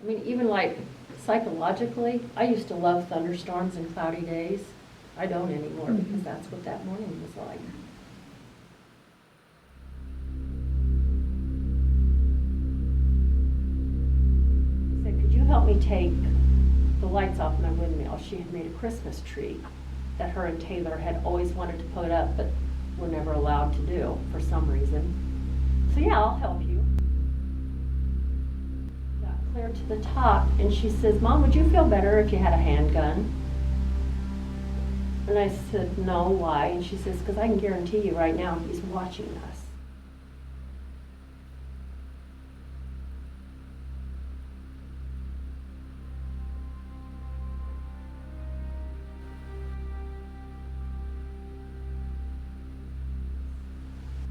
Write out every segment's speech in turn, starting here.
I mean, even like psychologically, I used to love thunderstorms and cloudy days. I don't anymore because that's what that morning was like. He said, could you help me take the lights off my windmill? She had made a Christmas tree that her and Taylor had always wanted to put up, but were never allowed to do for some reason. So yeah, I'll help you. Got clear to the top, and she says, Mom, would you feel better if you had a handgun? And I said, no, why? And she says, because I can guarantee you right now he's watching us.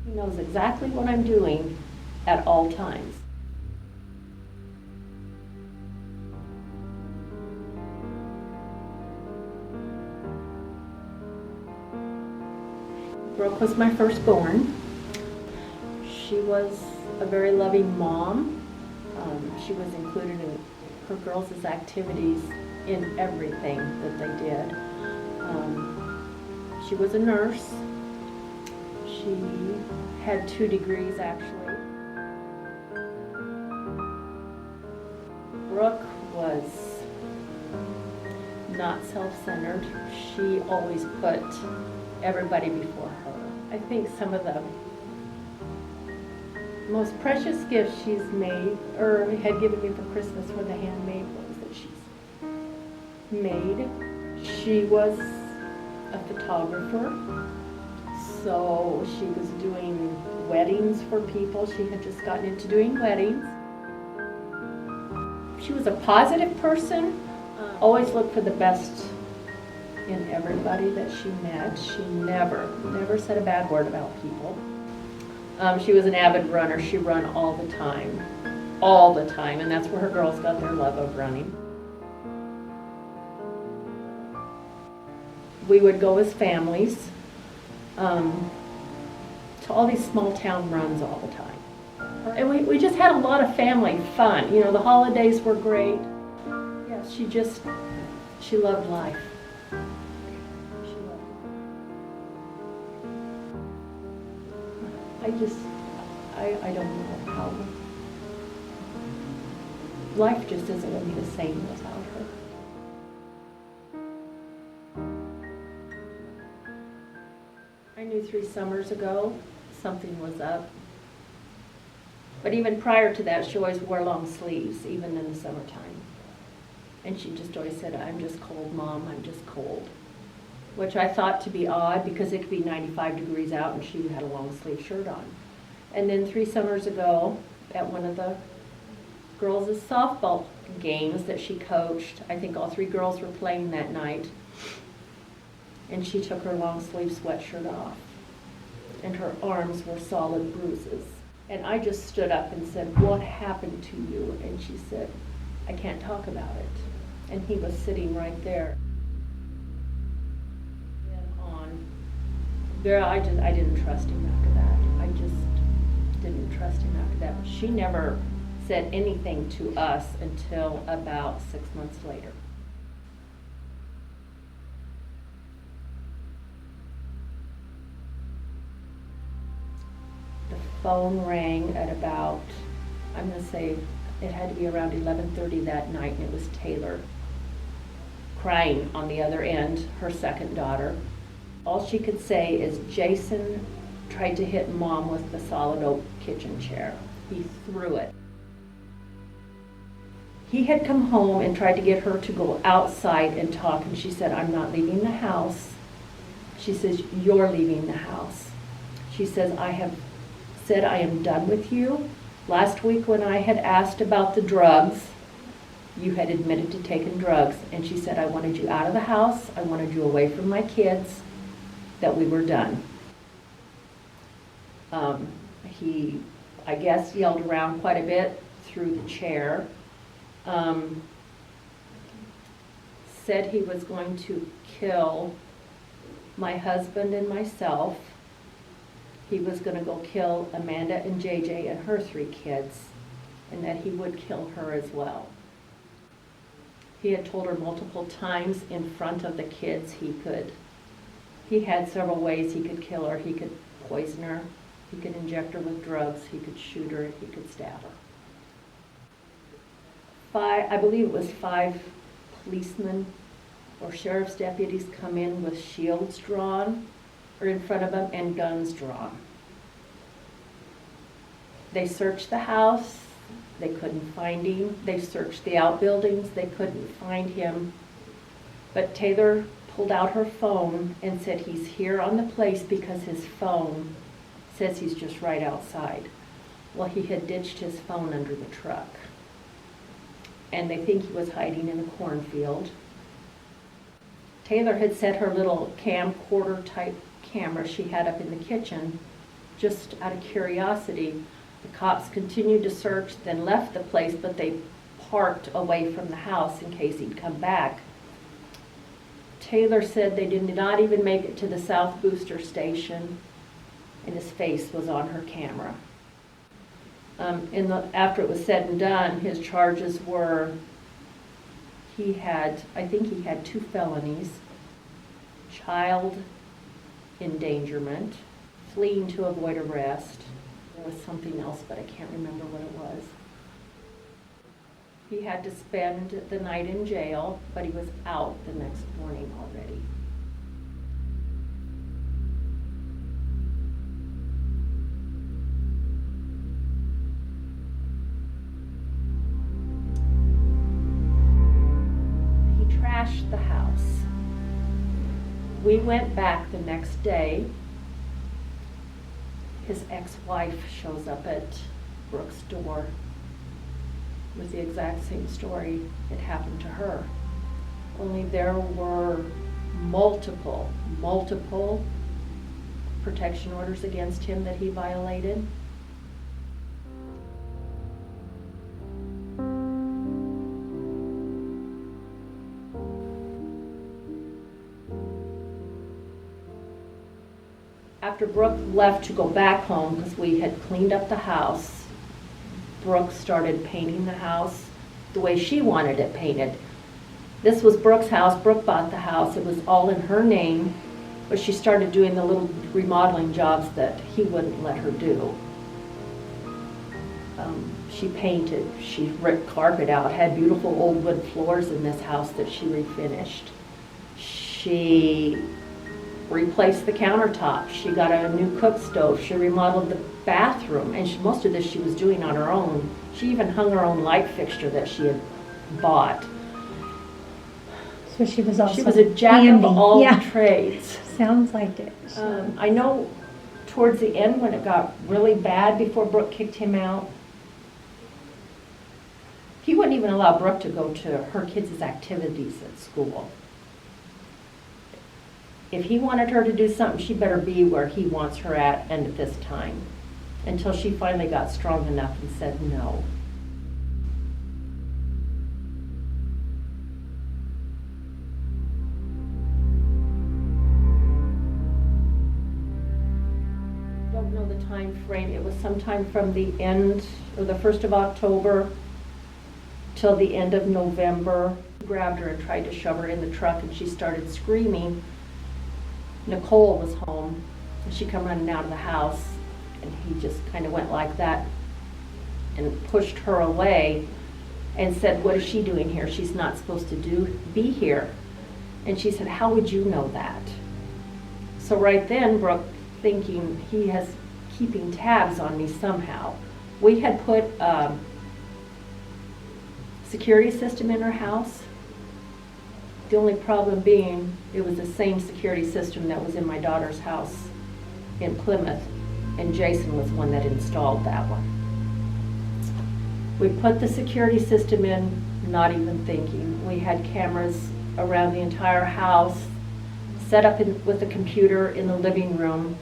He knows exactly what I'm doing at all times. Brooke was my firstborn. She was a very loving mom. She was included in her girls' activities in everything that they did. She was a nurse. She had 2 degrees actually. Brooke was not self-centered. She always put everybody before her. I think some of the most precious gifts she's made or had given me for Christmas were the handmade ones that she's made. She was a photographer, so she was doing weddings for people. She had just gotten into doing weddings. She was a positive person, always looked for the best in everybody that she met. She never said a bad word about people. She was an avid runner. She ran all the time, and that's where her girls got their love of running. We would go as families to all these small town runs all the time. And we just had a lot of family fun. You know, the holidays were great. Yeah, she loved life. I don't know how. Life just isn't going to be the same without her. I knew 3 summers ago something was up. But even prior to that, she always wore long sleeves, even in the summertime. And she just always said, I'm just cold, Mom, I'm just cold. Which I thought to be odd because it could be 95 degrees out and she had a long sleeve shirt on. And then 3 summers ago, at one of the girls' softball games that she coached, I think all 3 girls were playing that night, and she took her long sleeve sweatshirt off, and her arms were solid bruises. And I just stood up and said, what happened to you? And she said, I can't talk about it. And he was sitting right there. I didn't trust him after that. I just didn't trust him after that. She never said anything to us until about 6 months later. The phone rang at about, I'm going to say it had to be around 11:30 that night, and it was Taylor crying on the other end, her second daughter. All she could say is, Jason tried to hit Mom with the solid oak kitchen chair. He threw it. He had come home and tried to get her to go outside and talk, and she said, I'm not leaving the house. She says, you're leaving the house. She says, I have said I am done with you. Last week when I had asked about the drugs, you had admitted to taking drugs. And she said, I wanted you out of the house. I wanted you away from my kids. That we were done. He, I guess, yelled around quite a bit through the chair. Said he was going to kill my husband and myself. He was going to go kill Amanda and JJ and her 3 kids, and that he would kill her as well. He had told her multiple times in front of the kids he had several ways he could kill her. He could poison her, he could inject her with drugs, he could shoot her, he could stab her. I believe it was 5 policemen or sheriff's deputies come in with shields drawn or in front of them and guns drawn. They searched the house, they couldn't find him. They searched the outbuildings, they couldn't find him. But Taylor pulled out her phone and said he's here on the place because his phone says he's just right outside. Well, he had ditched his phone under the truck. And they think he was hiding in the cornfield. Taylor had set her little camcorder type camera she had up in the kitchen just out of curiosity. The cops continued to search, then left the place, but they parked away from the house in case he'd come back. Taylor said they did not even make it to the South Booster Station, and his face was on her camera. After it was said and done, his charges were, I think he had 2 felonies, child endangerment, fleeing to avoid arrest. There was something else, but I can't remember what it was. He had to spend the night in jail, but he was out the next morning already. He trashed the house. We went back the next day. His ex-wife shows up at Brooke's door with the exact same story that happened to her. Only there were multiple protection orders against him that he violated. After Brooke left to go back home, because we had cleaned up the house, Brooke started painting the house the way she wanted it painted. This was Brooke's house. Brooke bought the house. It was all in her name, but she started doing the little remodeling jobs that he wouldn't let her do. She painted, she ripped carpet out, had beautiful old wood floors in this house that she refinished. She replaced the countertops. She got a new cook stove. She remodeled the bathroom, and most of this she was doing on her own. She even hung her own light fixture that she had bought. So she was also a jack handy. of all trades. Sounds like it. I know towards the end when it got really bad before Brooke kicked him out, he wouldn't even allow Brooke to go to her kids' activities at school. If he wanted her to do something, she better be where he wants her at and at this time, until she finally got strong enough and said no. I don't know the time frame. It was sometime from the end or the 1st of October till the end of November. He grabbed her and tried to shove her in the truck, and she started screaming. Nichole was home, and she come running out of the house, and he just kind of went like that and pushed her away and said, "What is she doing here? She's not supposed to be here." And she said, "How would you know that?" So right then, Brooke, thinking he has keeping tabs on me somehow. We had put a security system in her house. The only problem being, it was the same security system that was in my daughter's house in Plymouth, and Jason was one that installed that one. We put the security system in, not even thinking. We had cameras around the entire house, set up with a computer in the living room,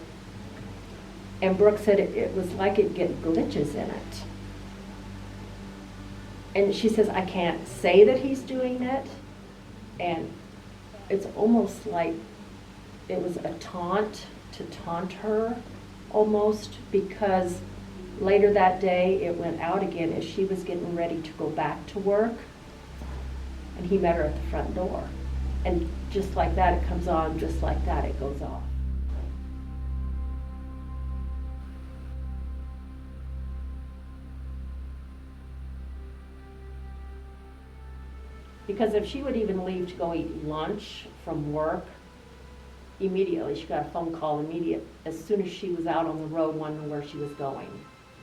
and Brooke said it was like it'd get glitches in it. And she says, "I can't say that he's doing it." And it's almost like it was a taunt to taunt her almost, because later that day it went out again as she was getting ready to go back to work. And he met her at the front door. And just like that, it comes on, just like that, it goes off. Because if she would even leave to go eat lunch from work, immediately, she got a phone call as soon as she was out on the road wondering where she was going.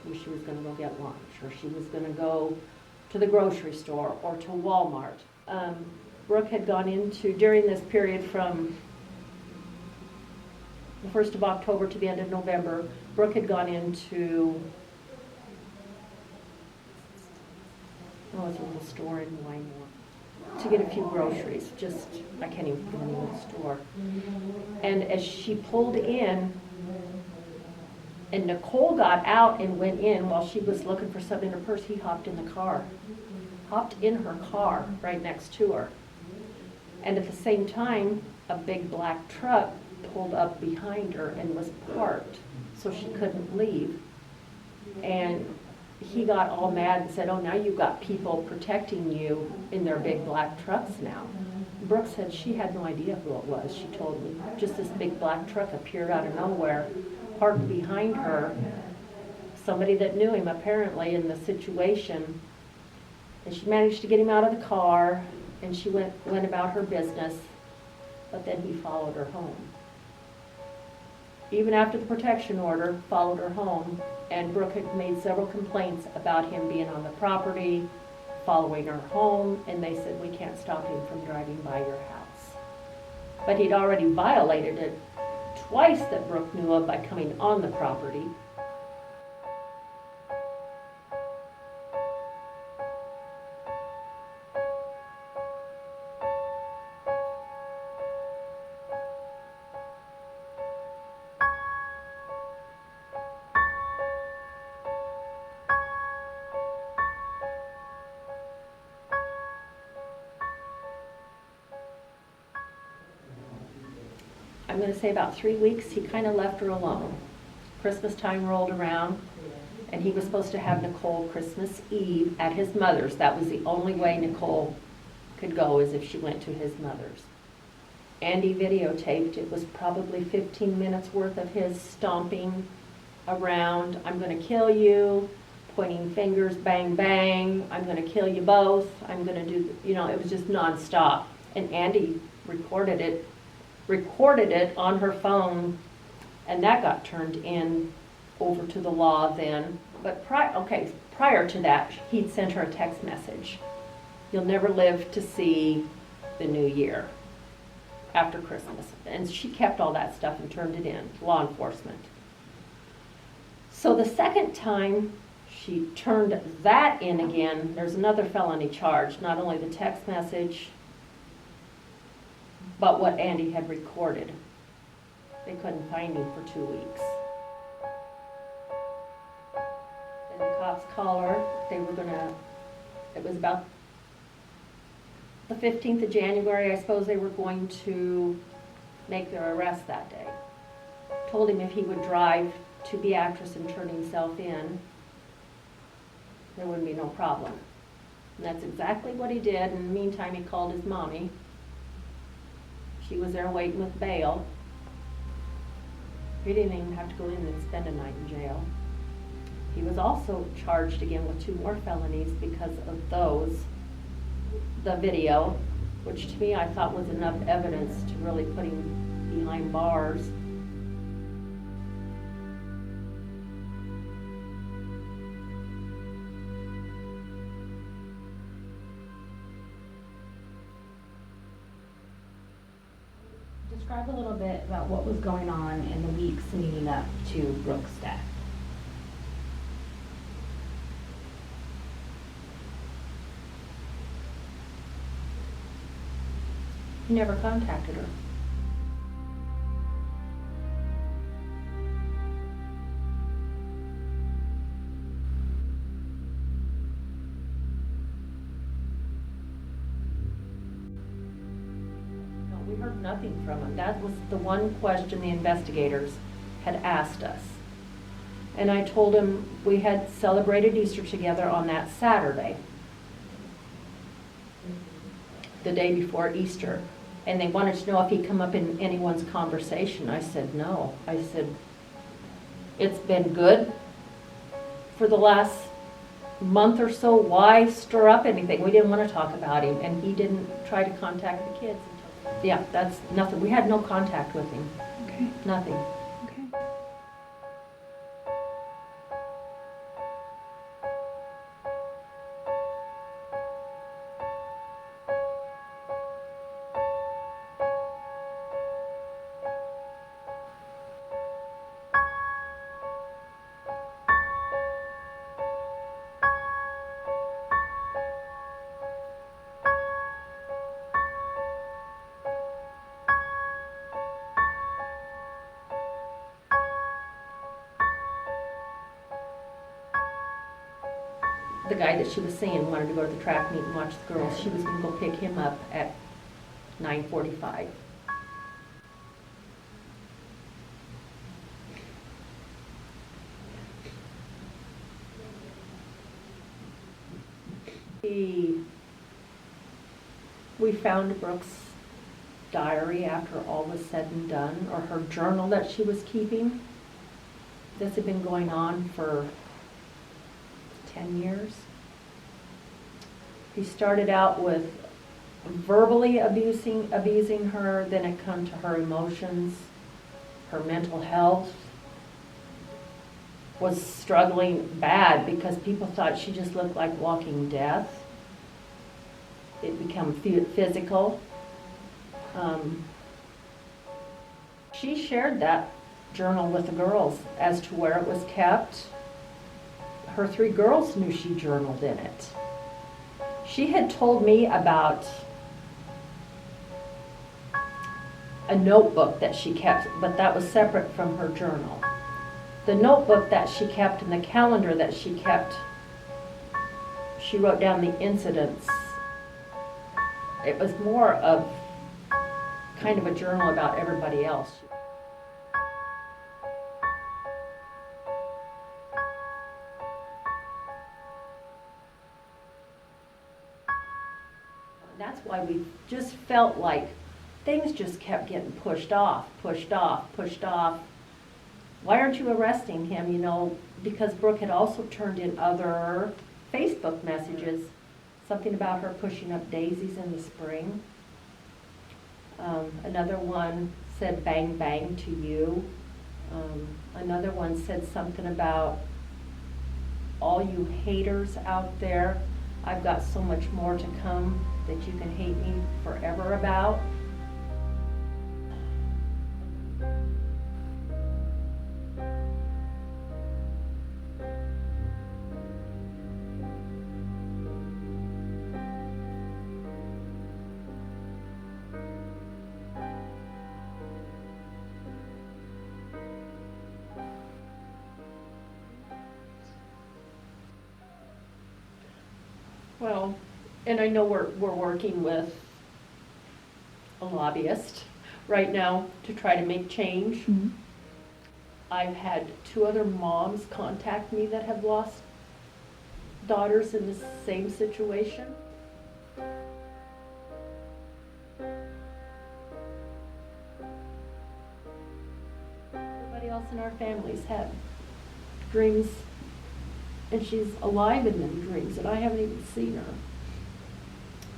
Where she was gonna go get lunch, or she was gonna go to the grocery store or to Walmart. Brooke had gone into, during this period from the 1st of October to the end of November, Brooke had gone into, it's a little store in Wymore, to get a few groceries. Just, I can't even think of the name of the store. And as she pulled in, and Nichole got out and went in while she was looking for something in her purse, he hopped in the car. Hopped in her car right next to her. And at the same time, a big black truck pulled up behind her and was parked, so she couldn't leave. And he got all mad and said, "Oh, now you've got people protecting you in their big black trucks now." Brooke said she had no idea who it was. She told me just this big black truck appeared out of nowhere, parked behind her, somebody that knew him apparently in the situation, and she managed to get him out of the car, and she went about her business, but then he followed her home. Even after the protection order, followed her home, and Brooke had made several complaints about him being on the property, following her home, and they said, "We can't stop him from driving by your house." But he'd already violated it twice that Brooke knew of by coming on the property. I'm going to say about 3 weeks, he kind of left her alone. Christmas time rolled around, and he was supposed to have Nichole Christmas Eve at his mother's. That was the only way Nichole could go, is if she went to his mother's. Andy videotaped. It was probably 15 minutes worth of his stomping around. "I'm going to kill you," pointing fingers, bang, bang. "I'm going to kill you both. I'm going to do," it was just nonstop. And Andy recorded it on her phone, and that got turned in over to the law then. But prior to that, he'd sent her a text message. "You'll never live to see the new year after Christmas." And she kept all that stuff and turned it in, law enforcement. So the second time she turned that in again, there's another felony charge, not only the text message, but what Andy had recorded. They couldn't find him for 2 weeks. And the cops call her. It was about the 15th of January, I suppose they were going to make their arrest that day. Told him if he would drive to Beatrice and turn himself in, there wouldn't be no problem. And that's exactly what he did. In the meantime, he called his mommy. She was there waiting with bail. He didn't even have to go in and spend a night in jail. He was also charged again with 2 more felonies because of those. The video, which to me I thought was enough evidence to really put him behind bars. Describe a little bit about what was going on in the weeks leading up to Brooke's death. He never contacted her. We heard nothing from him. That was the one question the investigators had asked us. And I told him we had celebrated Easter together on that Saturday. the day before Easter, and they wanted to know if he'd come up in anyone's conversation. I said no. I said, it's been good for the last month or so. Why stir up anything? We didn't want to talk about him, and he didn't try to contact the kids until, yeah, that's nothing. We had no contact with him. Okay. Nothing. Okay. The guy that she was seeing wanted to go to the track meet and watch the girls. She was going to go pick him up at 9:45. We found Brooke's diary after all was said and done, or her journal that she was keeping. This had been going on for 10 years. He started out with verbally abusing her, then it come to her emotions, her mental health. Was struggling bad because people thought she just looked like walking death. It became physical. She shared that journal with the girls as to where it was kept. Her 3 girls knew she journaled in it. She had told me about a notebook that she kept, but that was separate from her journal. The notebook that she kept and the calendar that she kept, she wrote down the incidents. It was more of kind of a journal about everybody else. That's why we just felt like things just kept getting pushed off. Why aren't you arresting him? You know, because Brooke had also turned in other Facebook messages, something about her pushing up daisies in the spring. Another one said bang bang to you. Another one said something about all you haters out there, I've got so much more to come that you can hate me forever about. Well, and I know we're working with a lobbyist right now to try to make change. Mm-hmm. I've had 2 other moms contact me that have lost daughters in the same situation. Everybody else in our families had dreams, and she's alive in them dreams, and I haven't even seen her.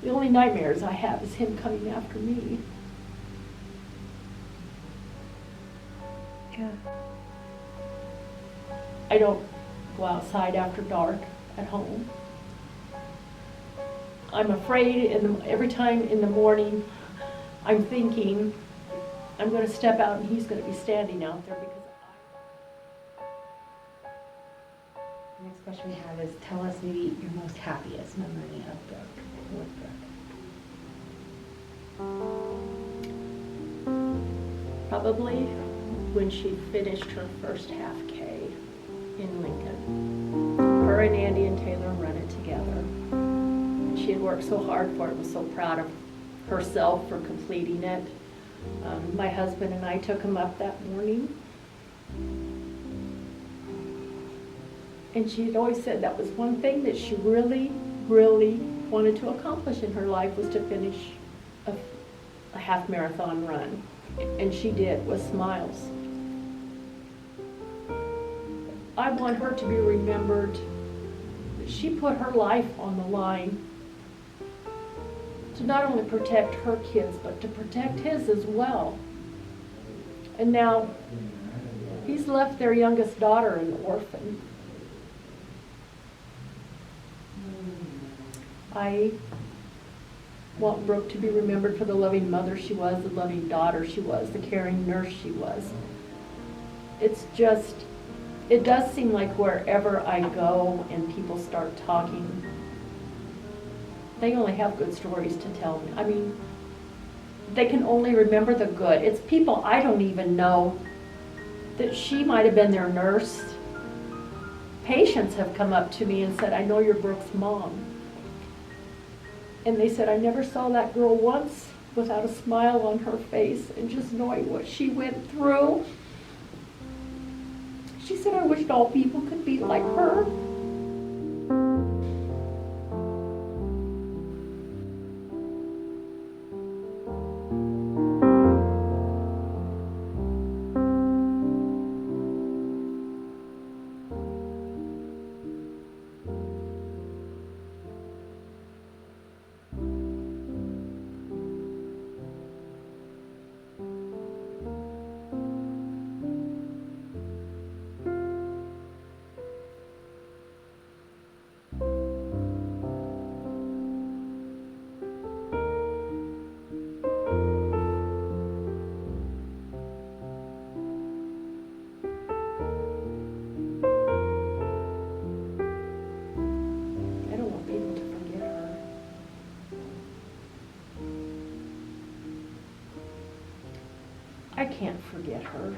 The only nightmares I have is him coming after me. Yeah. I don't go outside after dark at home. I'm afraid every time in the morning I'm thinking I'm going to step out and he's going to be standing out there because The next question we have is, tell us maybe your most happiest memory of Brooke, with Brooke. probably when she finished her first half K in Lincoln. Her and Andy and Taylor run it together. She had worked so hard for it, was so proud of herself for completing it. My husband and I took him up that morning. And she had always said that was one thing that she really, really wanted to accomplish in her life was to finish a half marathon run. And she did, with smiles. I want her to be remembered that she put her life on the line to not only protect her kids, but to protect his as well. And now, he's left their youngest daughter an orphan. I want Brooke to be remembered for the loving mother she was, the loving daughter she was, the caring nurse she was. It's just, it does seem like wherever I go and people start talking, they only have good stories to tell me. I mean, they can only remember the good. It's people I don't even know that she might have been their nurse. Patients have come up to me and said, I know you're Brooke's mom. And they said, I never saw that girl once without a smile on her face, and just knowing what she went through. She said, I wished all people could be like her. I can't forget her.